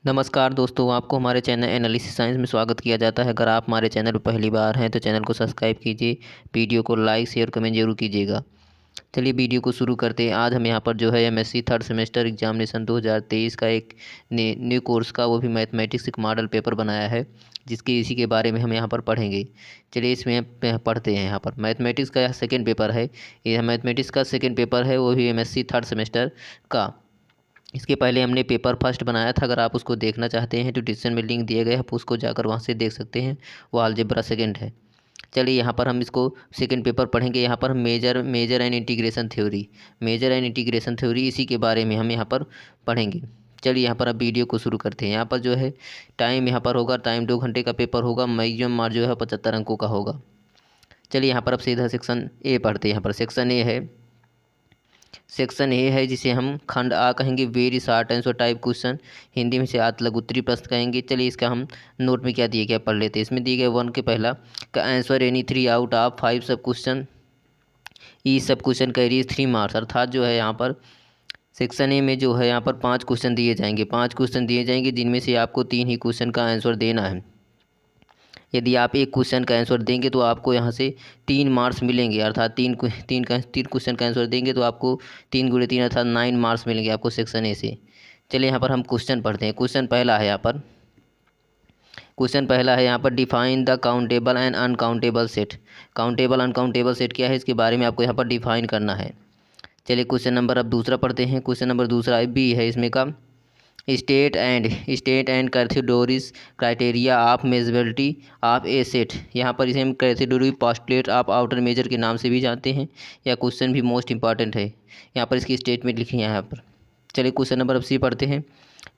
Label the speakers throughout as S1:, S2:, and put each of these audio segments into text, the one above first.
S1: नमस्कार दोस्तों, आपको हमारे चैनल एनालिसिस साइंस में स्वागत किया जाता है। अगर आप हमारे चैनल पर पहली बार हैं तो चैनल को सब्सक्राइब कीजिए, वीडियो को लाइक शेयर कमेंट जरूर कीजिएगा। चलिए वीडियो को शुरू करते हैं। आज हम यहाँ पर जो है एमएससी थर्ड सेमेस्टर एग्जामिनेशन 2023 का एक न्यू कोर्स का वो भी मैथमेटिक्स एक मॉडल पेपर बनाया है, जिसके इसी के बारे में हम यहाँ पर पढ़ेंगे। चलिए इसमें पढ़ते हैं। यहाँ पर मैथमेटिक्स का सेकेंड पेपर है। यह मैथमेटिक्स का सेकेंड पेपर है, वो भी एमएससी थर्ड सेमेस्टर का। इसके पहले हमने पेपर फर्स्ट बनाया था। अगर आप उसको देखना चाहते हैं तो डिस्क्रिप्शन में लिंक दिए गए, आप उसको जाकर वहाँ से देख सकते हैं। वो अलजेब्रा सेकंड है। चलिए यहाँ पर हम इसको सेकंड पेपर पढ़ेंगे। यहाँ पर हम मेजर एंड इंटीग्रेशन थ्योरी इसी के बारे में हम यहाँ पर पढ़ेंगे। चलिए यहाँ पर अब वीडियो को शुरू करते हैं। यहाँ पर जो है टाइम यहाँ पर होगा, टाइम 2 घंटे का पेपर होगा। मैक्सिमम मार्क जो है 75 अंकों का होगा। चलिए यहाँ पर अब सीधा सेक्शन ए पढ़ते हैं। यहाँ पर सेक्शन ए है जिसे हम खंड आ कहेंगे, very short answer type question, Hindi में से आत लघु उत्तरीय प्रश्न कहेंगे। चलिए इसका हम नोट में क्या दिए गया पढ़ लेते हैं। इसमें दिए गए 1 के पहला का आंसर एनी 3 आउट ऑफ 5 सब क्वेश्चन, ई सब क्वेश्चन कैरीज 3 मार्क्स। अर्थात जो है यहाँ पर सेक्शन ए में जो है यहाँ पर 5 क्वेश्चन दिए जाएंगे। 5 क्वेश्चन दिए जाएंगे जिनमें से आपको 3 ही क्वेश्चन का आंसर देना है। यदि आप एक क्वेश्चन का आंसर देंगे तो आपको यहाँ से 3 मार्क्स मिलेंगे। अर्थात तीन क्वेश्चन का आंसर देंगे तो आपको 3 × 3 अर्थात 9 मार्क्स मिलेंगे आपको सेक्शन ए से। चलिए यहाँ पर हम क्वेश्चन पढ़ते हैं। क्वेश्चन पहला है यहाँ पर define the countable and uncountable set. Countable uncountable set क्या है, इसके बारे में आपको यहाँ पर डिफाइन करना है। चलिए क्वेश्चन नंबर अब दूसरा पढ़ते हैं। क्वेश्चन नंबर दूसरा बी है। इसमें का state and Caratheodory's criteria of measurability of a set. यहाँ पर इसे हम Caratheodory postulate of outer measure के नाम से भी जानते हैं। यह क्वेश्चन भी मोस्ट इंपॉर्टेंट है। यहाँ पर इसकी स्टेटमेंट लिखी है यहाँ पर। चलिए क्वेश्चन नंबर अब सी पढ़ते हैं।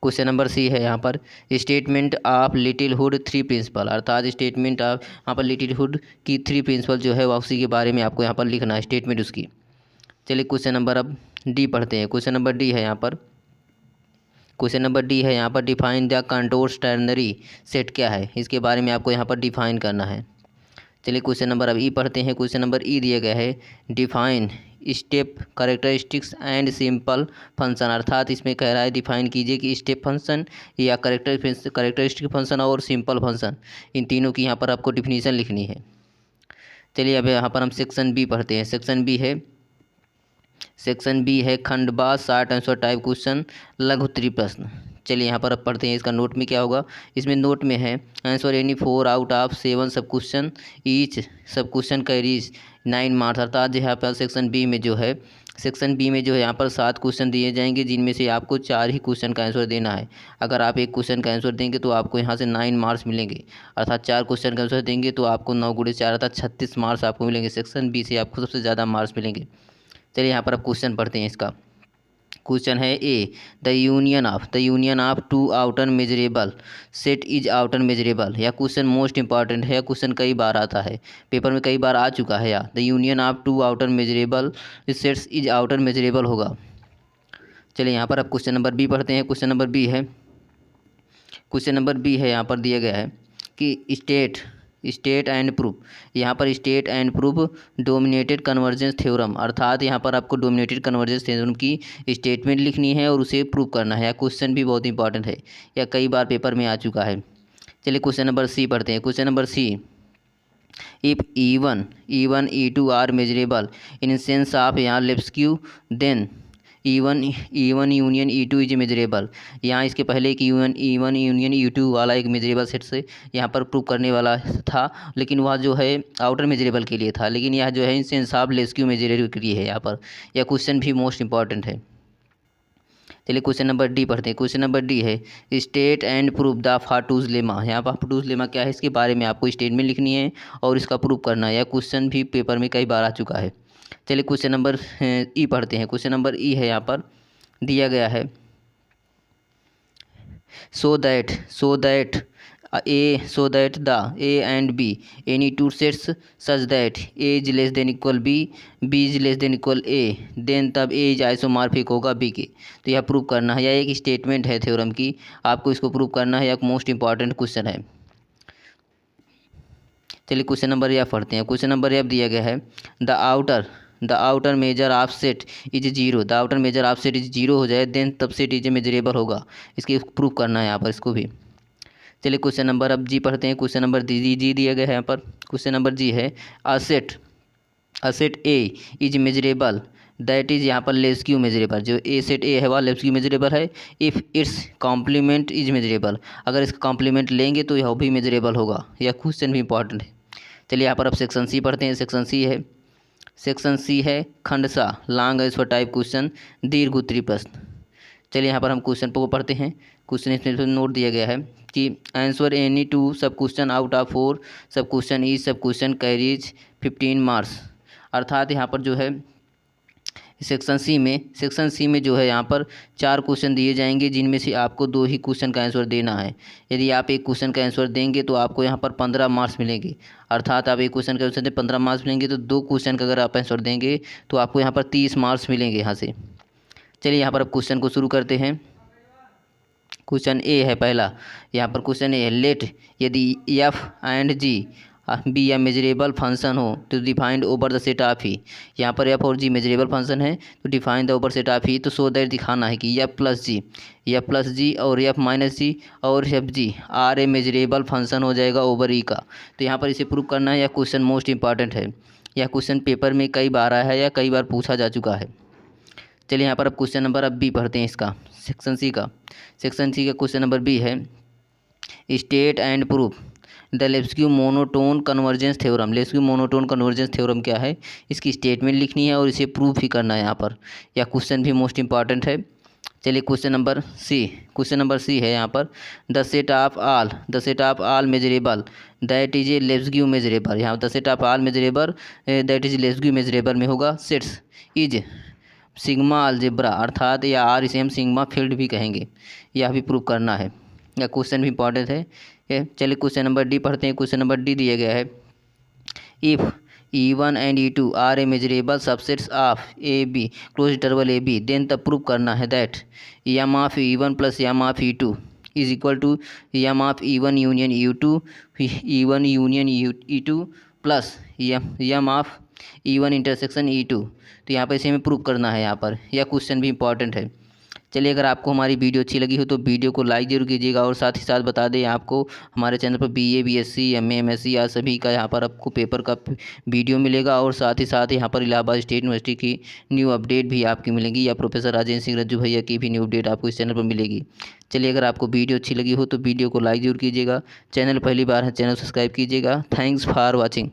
S1: क्वेश्चन नंबर सी है यहाँ पर स्टेटमेंट ऑफ लिटिलहुड 3 प्रिंसिपल। अर्थात स्टेटमेंट ऑफ यहाँ पर लिटिलहुड की 3 प्रिंसिपल जो है उसी के बारे में आपको यहाँ पर लिखना है, स्टेटमेंट उसकी। चलिए क्वेश्चन नंबर अब डी पढ़ते हैं। क्वेश्चन नंबर डी है यहाँ पर define the contours ternary set क्या है, इसके बारे में आपको यहाँ पर डिफाइन करना है। चलिए क्वेश्चन नंबर अब ई पढ़ते हैं। क्वेश्चन नंबर ई दिया गया है define step characteristics and simple function. अर्थात इसमें कह रहा है डिफाइन कीजिए कि स्टेप फंक्शन या कैरेक्टरिस्टिक फंक्शन और सिंपल फंक्शन, इन तीनों की यहाँ पर आपको डिफिनीशन लिखनी है। चलिए अब यहाँ पर हम सेक्शन बी पढ़ते हैं। सेक्शन बी है खंडबाज शॉर्ट आंसर टाइप क्वेश्चन लघु उत्तरीय प्रश्न। चलिए यहाँ पर अब पढ़ते हैं। इसका नोट में क्या होगा, इसमें नोट में है आंसर एनी 4 आउट ऑफ 7 सब क्वेश्चन, ईच सब क्वेश्चन कैरीज 9 मार्क्स। अर्थात यहाँ पर सेक्शन बी में जो है यहाँ पर 7 क्वेश्चन दिए जाएंगे जिनमें से आपको 4 ही क्वेश्चन का आंसर देना है। अगर आप एक क्वेश्चन का आंसर देंगे तो आपको यहाँ से 9 मार्क्स मिलेंगे। अर्थात 4 क्वेश्चन का आंसर देंगे तो आपको 9 × 4 अर्थात 36 मार्क्स आपको मिलेंगे। सेक्शन बी से आपको सबसे ज़्यादा मार्क्स मिलेंगे। चलिए यहाँ पर अब क्वेश्चन पढ़ते हैं। इसका क्वेश्चन है a the union of 2 outer measurable set is outer measurable. यह क्वेश्चन मोस्ट इंपॉर्टेंट है। यह क्वेश्चन कई बार आता है, पेपर में कई बार आ चुका है। The union of 2 outer measurable sets is outer measurable होगा। चलिए यहाँ पर अब क्वेश्चन नंबर बी पढ़ते हैं। क्वेश्चन नंबर बी है यहाँ पर दिया गया है कि स्टेट एंड प्रूफ। यहाँ पर state and proof dominated convergence theorem. अर्थात यहाँ पर आपको डोमिनेटेड कन्वर्जेंस थ्योरम की स्टेटमेंट लिखनी है और उसे प्रूव करना है। यह क्वेश्चन भी बहुत इंपॉर्टेंट है, यह कई बार पेपर में आ चुका है। चलिए क्वेश्चन नंबर सी पढ़ते हैं। Question number C if E1 E2 are measurable in sense of यहाँ Lebesgue then E1 union E2 is measurable. यहाँ इसके पहले एक E1 यूनियन E2 वाला एक मेजरेबल सेट से यहाँ पर प्रूव करने वाला था, लेकिन वह जो है आउटर मेजरेबल के लिए था, लेकिन यह जो है सेंस ऑफ लेप्सक्यू मेजरेबल के लिए है। यहाँ पर यह क्वेश्चन भी मोस्ट इंपॉर्टेंट है। चलिए क्वेश्चन नंबर डी पढ़ते हैं। क्वेश्चन नंबर डी है state and proof the Fatou's lemma. यहाँ पर फाटूज लेमा क्या है, इसके बारे में आपको स्टेटमेंट लिखनी है और इसका प्रूफ करना है। यह क्वेश्चन भी पेपर में कई बार आ चुका है। चलिए क्वेश्चन नंबर ई पढ़ते हैं। क्वेश्चन नंबर ई है यहाँ पर दिया गया है so that the A and B any 2 sets such that A is less than equal B is less than equal A, then तब ए इज आइसोमॉर्फिक होगा बी के। तो यह प्रूव करना है। यह एक स्टेटमेंट है थ्योरम की, आपको इसको प्रूव करना है। यह मोस्ट इंपॉर्टेंट क्वेश्चन है। चलिए क्वेश्चन नंबर एफ पढ़ते हैं। क्वेश्चन नंबर एफ दिया गया है the the outer measure of set is zero, the outer measure of set is zero हो जाए देन तब सेट इज मेजरेबल होगा। इसकी प्रूफ करना है यहाँ पर इसको भी। चलिए क्वेश्चन नंबर अब जी पढ़ते हैं। क्वेश्चन नंबर जी दिया गया है यहाँ पर। क्वेश्चन नंबर जी है asset A is measurable that is यहाँ पर लेस क्यू मेजरेबल, जो ए सेट ए है वह लेस क्यू मेजरेबल है if its complement is measurable, अगर इसका कॉम्प्लीमेंट लेंगे तो यह भी मेजरेबल होगा। यह क्वेश्चन भी इंपॉर्टेंट है। चलिए यहाँ पर अब सेक्शन सी पढ़ते हैं। सेक्शन सी है खंड सा long as for type question दीर्घ उत्तरी प्रश्न। चलिए यहाँ पर हम क्वेश्चन को पढ़ते हैं। क्वेश्चन इसमें नोट दिया गया है कि आंसर एनी टू सब क्वेश्चन आउट ऑफ 4 सब क्वेश्चन ईच सब क्वेश्चन कैरीज 15 मार्क्स। अर्थात यहाँ पर जो है सेक्शन सी में जो है यहाँ पर 4 क्वेश्चन दिए जाएंगे जिनमें से आपको 2 ही क्वेश्चन का आंसर देना है। यदि आप एक क्वेश्चन का आंसर देंगे तो आपको यहाँ पर 15 मार्क्स मिलेंगे। अर्थात आप एक क्वेश्चन का आंसर दें 15 मार्क्स मिलेंगे, तो 2 क्वेश्चन का अगर आप आंसर देंगे तो आपको यहाँ पर 30 मार्क्स मिलेंगे यहाँ से। चलिए यहाँ पर अब क्वेश्चन को शुरू करते हैं। क्वेश्चन ए है पहला। यहाँ पर क्वेश्चन ए है लेट यदि एफ एंड जी बी या मेजरेबल फंक्शन हो तो defined over the set of ही। यहाँ पर एफ और जी मेजरेबल फंक्शन है तो define the over set of ही, तो सो दैट दिखाना है कि एफ प्लस जी और एफ माइनस जी और F G are a measurable function हो जाएगा ओवर ई का। तो यहाँ पर इसे प्रूव करना है। यह क्वेश्चन मोस्ट इंपॉर्टेंट है। यह क्वेश्चन पेपर में कई बार आया है या कई बार पूछा जा चुका है। चलिए यहाँ पर अब क्वेश्चन नंबर अब बी पढ़ते हैं इसका, सेक्शन सी का क्वेश्चन नंबर बी है state and proof the Lebesgue monotone convergence theorem. Lebesgue monotone convergence theorem क्या है, इसकी स्टेटमेंट लिखनी है और इसे प्रूफ भी करना है यहाँ पर। यह क्वेश्चन भी मोस्ट इंपॉर्टेंट है। चलिए क्वेश्चन नंबर सी है यहाँ पर the set of all measurable that is a Lebesgue measurable. यहाँ the set of all measurable that is Lebesgue measurable में होगा सेट्स इज सिग्मा अलजेब्रा, अर्थात या आर इसे हम सिग्मा फील्ड भी कहेंगे। यह भी प्रूव करना है। यह क्वेश्चन भी इंपॉर्टेंट है। चलिए क्वेश्चन नंबर डी पढ़ते हैं। क्वेश्चन नंबर डी दिया गया है if E1 and E2 are a measurable subsets of A B close interval A B then तब प्रूव करना है that m of E1 plus m of E2 is equal to m of E1 union E2 plus m of E1 intersection E2। तो यहाँ पर इसे हमें prove करना है यहाँ पर। यह क्वेश्चन भी इंपॉर्टेंट है। चलिए अगर आपको हमारी वीडियो अच्छी लगी हो तो वीडियो को लाइक जरूर कीजिएगा और साथ ही साथ बता दें आपको हमारे चैनल पर BA BSc MA MSc या सभी का यहाँ पर आपको पेपर का वीडियो मिलेगा और साथ ही यहाँ पर इलाहाबाद स्टेट यूनिवर्सिटी की न्यू अपडेट भी आपकी मिलेगी या प्रोफेसर राजेंद्र सिंह रज्जू भैया की भी न्यू अपडेट आपको इस चैनल पर मिलेगी। चलिए अगर आपको वीडियो अच्छी लगी हो तो वीडियो को लाइक जरूर कीजिएगा। चैनल पहली बार है चैनल सब्सक्राइब कीजिएगा। Thanks for watching.